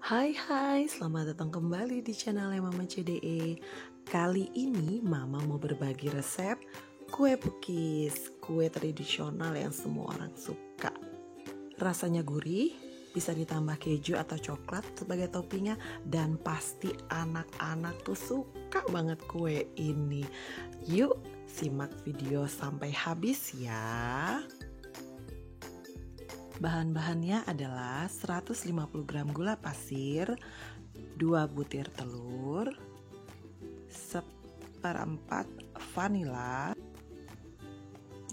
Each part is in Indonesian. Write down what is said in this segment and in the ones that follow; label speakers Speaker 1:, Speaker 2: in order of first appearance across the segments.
Speaker 1: Hai, selamat datang kembali di channelnya Mama CDE. Kali ini Mama mau berbagi resep kue pukis, kue tradisional yang semua orang suka. Rasanya gurih, bisa ditambah keju atau coklat sebagai toppingnya, dan pasti anak-anak tuh suka banget kue ini. Yuk, simak video sampai habis ya. Bahan-bahannya adalah 150 gram gula pasir, 2 butir telur, 1/4 vanila.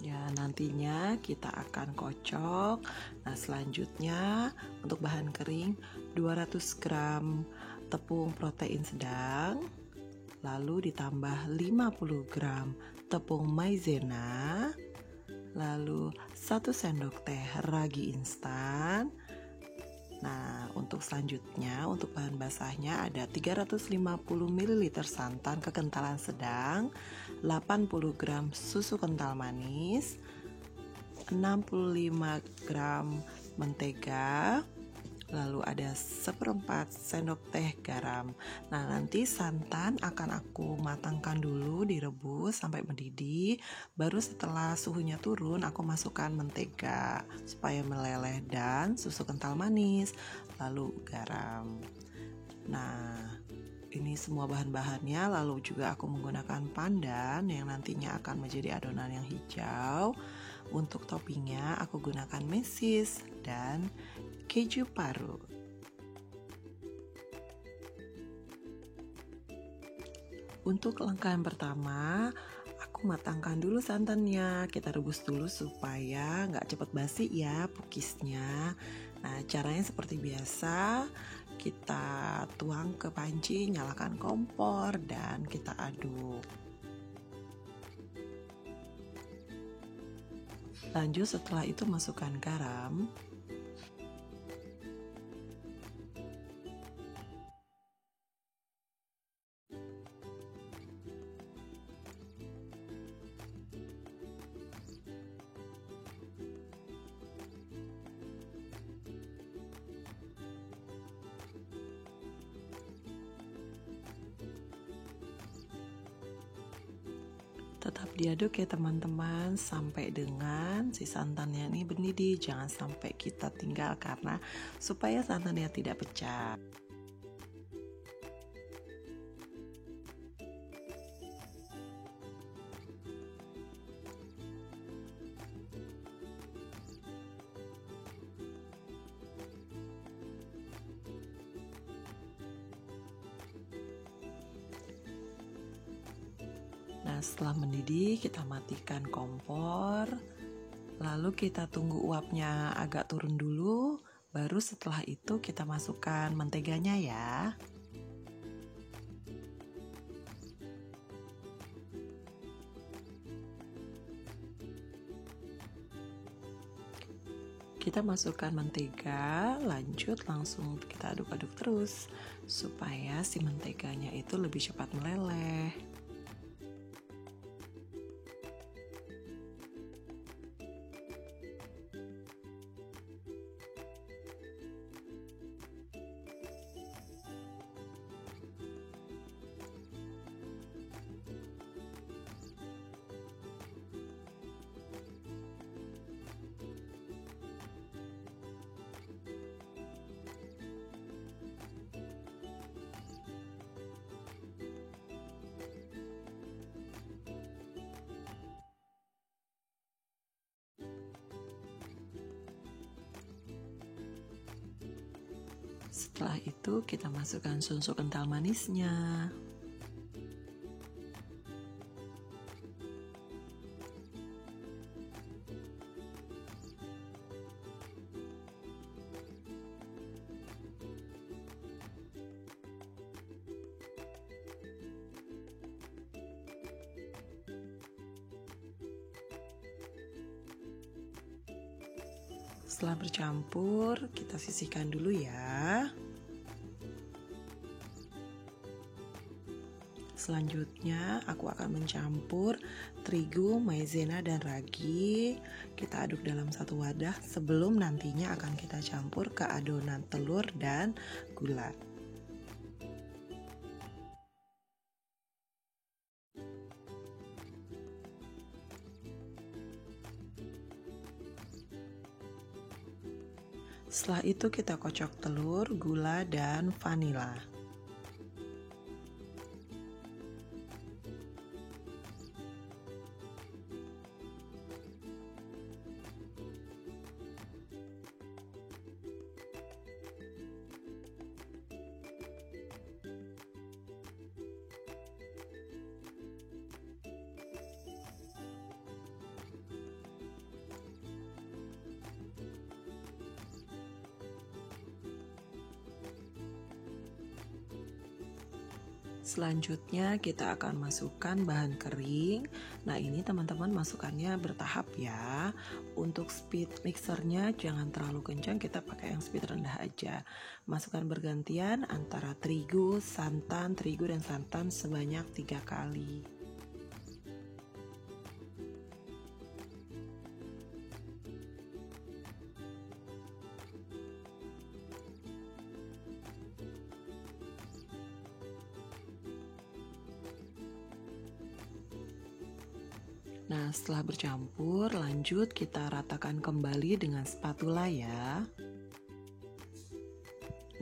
Speaker 1: Ya, nantinya kita akan kocok. Nah, selanjutnya untuk bahan kering 200 gram tepung protein sedang, lalu ditambah 50 gram tepung maizena, lalu 1 sendok teh ragi instan. Nah, untuk selanjutnya, untuk bahan basahnya ada 350 ml santan kekentalan sedang, 80 gram susu kental manis, 65 gram mentega, lalu ada 1/4 sendok teh garam. Nah, nanti santan akan aku matangkan dulu, direbus sampai mendidih. Baru setelah suhunya turun, aku masukkan mentega supaya meleleh dan susu kental manis, lalu garam. Nah, ini semua bahan-bahannya. Lalu juga aku menggunakan pandan yang nantinya akan menjadi adonan yang hijau. Untuk toppingnya aku gunakan mesis dan keju parut. Untuk langkah yang pertama, aku matangkan dulu santannya. Kita rebus dulu supaya nggak cepat basi ya pukisnya. Nah, caranya seperti biasa, kita tuang ke panci, nyalakan kompor, dan kita aduk. Lanjut setelah itu masukkan garam. Tetap diaduk ya teman-teman sampai dengan si santannya ini mendidih. Jangan sampai kita tinggal karena supaya santannya tidak pecah. Nah, setelah mendidih kita matikan kompor, lalu kita tunggu uapnya agak turun dulu, baru setelah itu kita masukkan menteganya ya. Kita masukkan mentega, lanjut langsung kita aduk-aduk terus supaya si menteganya itu lebih cepat meleleh. Setelah itu kita masukkan susu kental manisnya. Setelah bercampur, kita sisihkan dulu ya. selanjutnya aku akan mencampur terigu, maizena, dan ragi. Kita aduk dalam satu wadah sebelum nantinya akan kita campur ke adonan telur dan gula. Setelah itu kita kocok telur, gula, dan vanila. Selanjutnya kita akan masukkan bahan kering. Nah, ini teman-teman masukkannya bertahap ya. Untuk speed mixernya jangan terlalu kencang, kita pakai yang speed rendah aja. Masukkan bergantian antara terigu dan santan sebanyak 3 kali. Nah, setelah bercampur, lanjut kita ratakan kembali dengan spatula ya.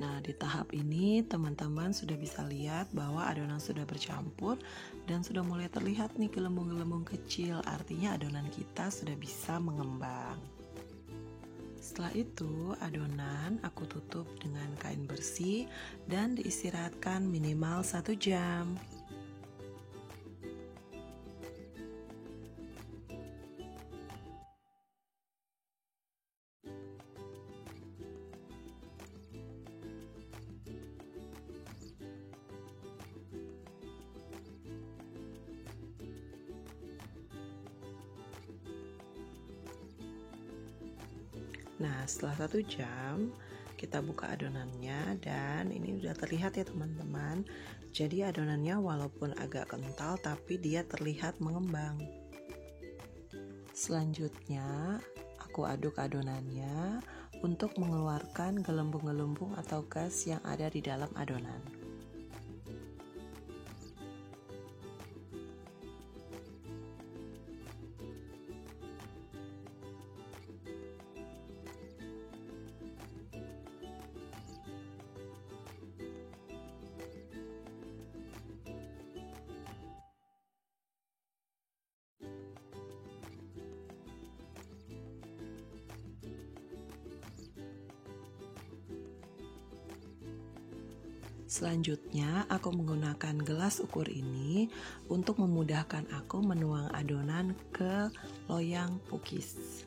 Speaker 1: Nah, di tahap ini teman-teman sudah bisa lihat bahwa adonan sudah bercampur dan sudah mulai terlihat nih gelembung-gelembung kecil. Artinya adonan kita sudah bisa mengembang. Setelah itu, adonan aku tutup dengan kain bersih dan diistirahatkan minimal 1 jam. Nah, setelah 1 jam kita buka adonannya dan ini udah terlihat ya teman-teman. Jadi adonannya walaupun agak kental tapi dia terlihat mengembang. Selanjutnya aku aduk adonannya untuk mengeluarkan gelembung-gelembung atau gas yang ada di dalam adonan. Selanjutnya, aku menggunakan gelas ukur ini untuk memudahkan aku menuang adonan ke loyang cookies.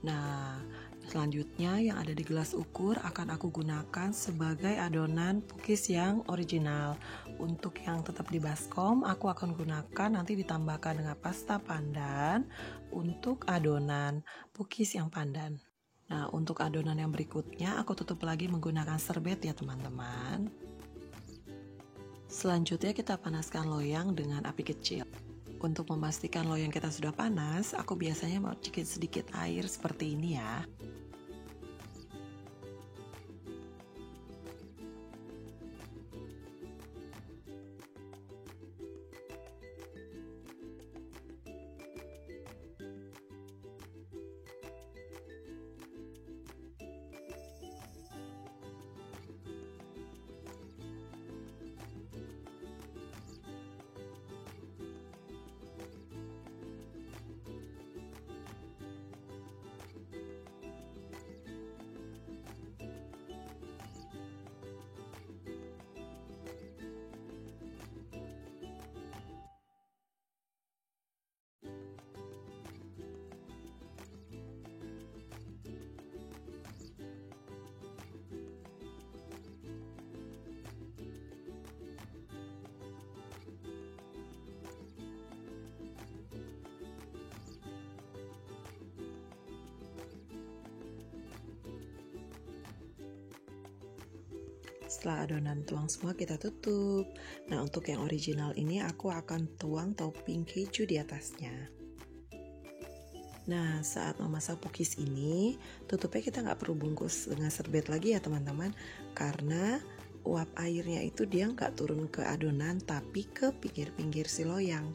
Speaker 1: Nah, selanjutnya yang ada di gelas ukur akan aku gunakan sebagai adonan cookies yang original. Untuk yang tetap di baskom, aku akan gunakan nanti ditambahkan dengan pasta pandan untuk adonan cookies yang pandan. Nah, untuk adonan yang berikutnya aku tutup lagi menggunakan serbet ya teman-teman. Selanjutnya kita panaskan loyang dengan api kecil. Untuk memastikan loyang kita sudah panas, aku biasanya mau sedikit air seperti ini ya. Setelah adonan tuang semua, kita tutup. Nah, untuk yang original ini aku akan tuang topping keju di atasnya. Nah, saat memasak cookies ini, tutupnya kita nggak perlu bungkus dengan serbet lagi ya teman-teman, karena uap airnya itu dia nggak turun ke adonan, tapi ke pinggir-pinggir si loyang.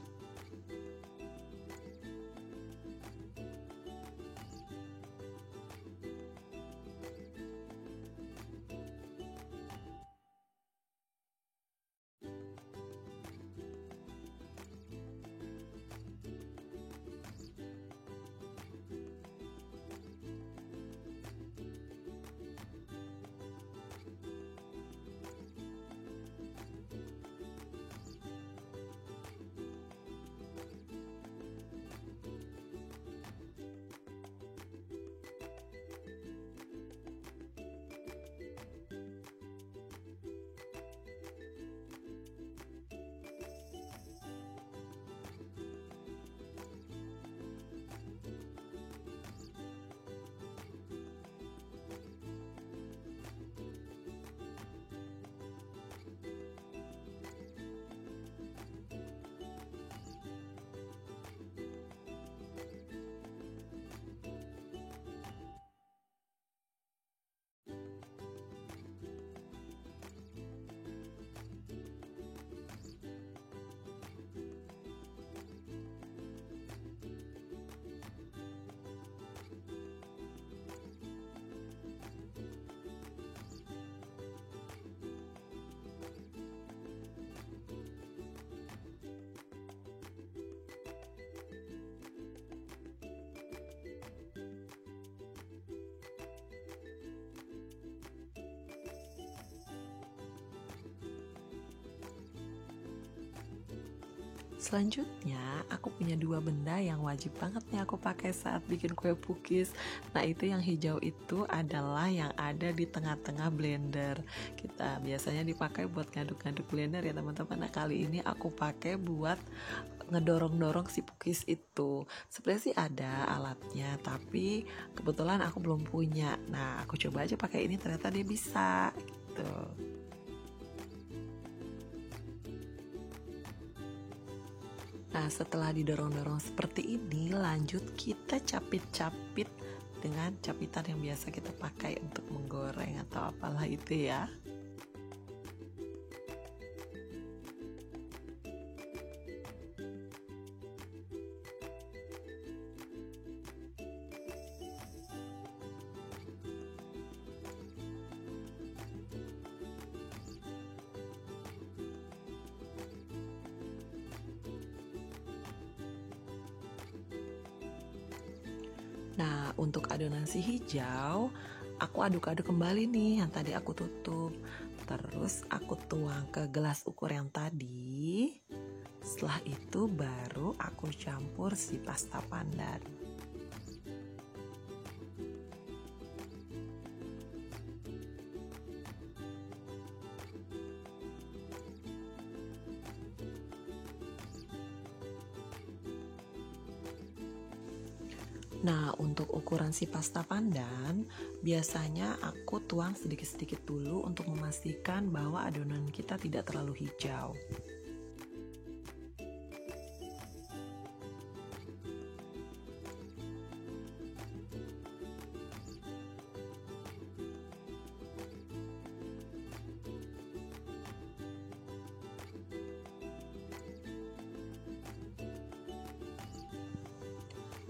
Speaker 1: Selanjutnya, aku punya dua benda yang wajib banget nih aku pakai saat bikin kue cookies. Nah, itu yang hijau itu adalah yang ada di tengah-tengah blender. Kita biasanya dipakai buat ngaduk-ngaduk blender ya teman-teman. Nah, kali ini aku pakai buat ngedorong-dorong si cookies itu. Sebenarnya sih ada alatnya, tapi kebetulan aku belum punya. Nah, aku coba aja pakai ini, ternyata dia bisa gitu. Nah, setelah didorong-dorong seperti ini, lanjut kita capit-capit dengan capitan yang biasa kita pakai untuk menggoreng atau apalah itu ya. Nah, untuk adonan si hijau, aku aduk-aduk kembali nih yang tadi aku tutup. Terus aku tuang ke gelas ukur yang tadi. Setelah itu baru aku campur si pasta pandan. Nah, untuk ukuran si pasta pandan, biasanya aku tuang sedikit-sedikit dulu untuk memastikan bahwa adonan kita tidak terlalu hijau.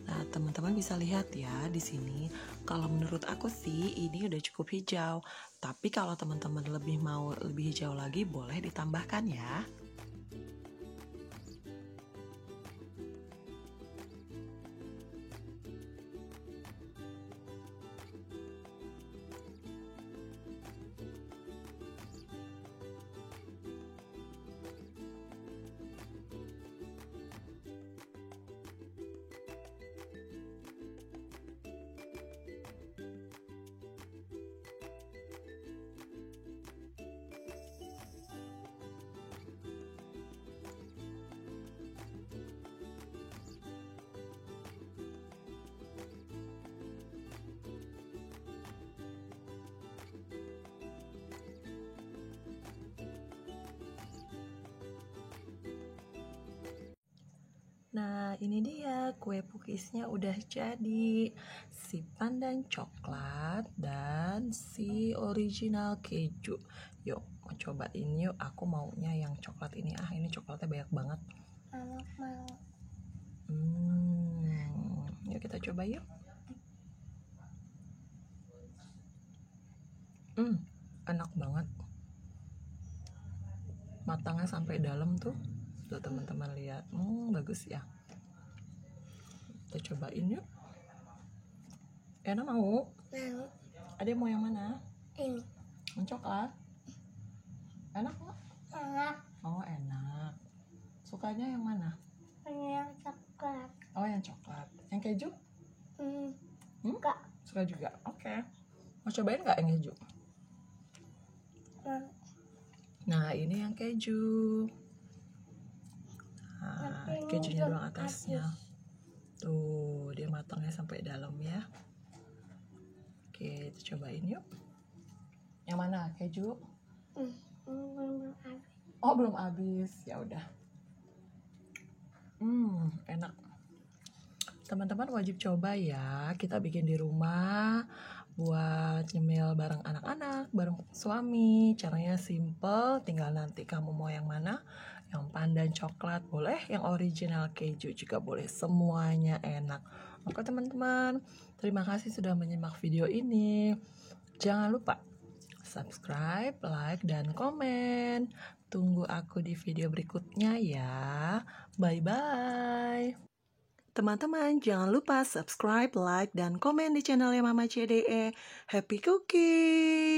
Speaker 1: Nah, teman-teman bisa lihat ya di sini. Kalau menurut aku sih ini udah cukup hijau. Tapi kalau teman-teman mau lebih hijau lagi, boleh ditambahkan ya. Nah, ini dia kue cookiesnya udah jadi. Si pandan coklat dan si original keju. Yuk, mau cobain yuk. Aku maunya yang coklat ini. Ini coklatnya banyak banget.
Speaker 2: Mau.
Speaker 1: Yuk kita coba yuk. Enak banget. Matangnya sampai dalam tuh. Tuh teman-teman lihat. Bagus ya. Kita cobain yuk. Enak mau?
Speaker 2: Mau.
Speaker 1: Ada mau yang mana?
Speaker 2: Ini.
Speaker 1: Yang coklat? Enak nggak?
Speaker 2: Enak.
Speaker 1: Oh enak. Sukanya yang mana?
Speaker 2: Yang coklat.
Speaker 1: Oh yang coklat. Yang keju?
Speaker 2: Enggak.
Speaker 1: Suka juga. Oke. Mau cobain nggak yang keju? Nah ini yang keju. Nah kejunya doang atasnya. Tuh dia matangnya sampai dalam ya. Oke, kita cobain yuk. Yang mana? Keju?
Speaker 2: Belum habis.
Speaker 1: Oh, belum habis. Ya udah. Enak. Teman-teman wajib coba ya. Kita bikin di rumah buat nyemil bareng anak-anak, bareng suami. Caranya simple, tinggal nanti kamu mau yang mana. Yang pandan coklat boleh, yang original keju juga boleh. Semuanya enak. Oke teman-teman, terima kasih sudah menyimak video ini. Jangan lupa subscribe, like, dan komen. Tunggu aku di video berikutnya ya. Bye-bye. Teman-teman, jangan lupa subscribe, like, dan komen di channelnya Mama CDE. Happy cooking!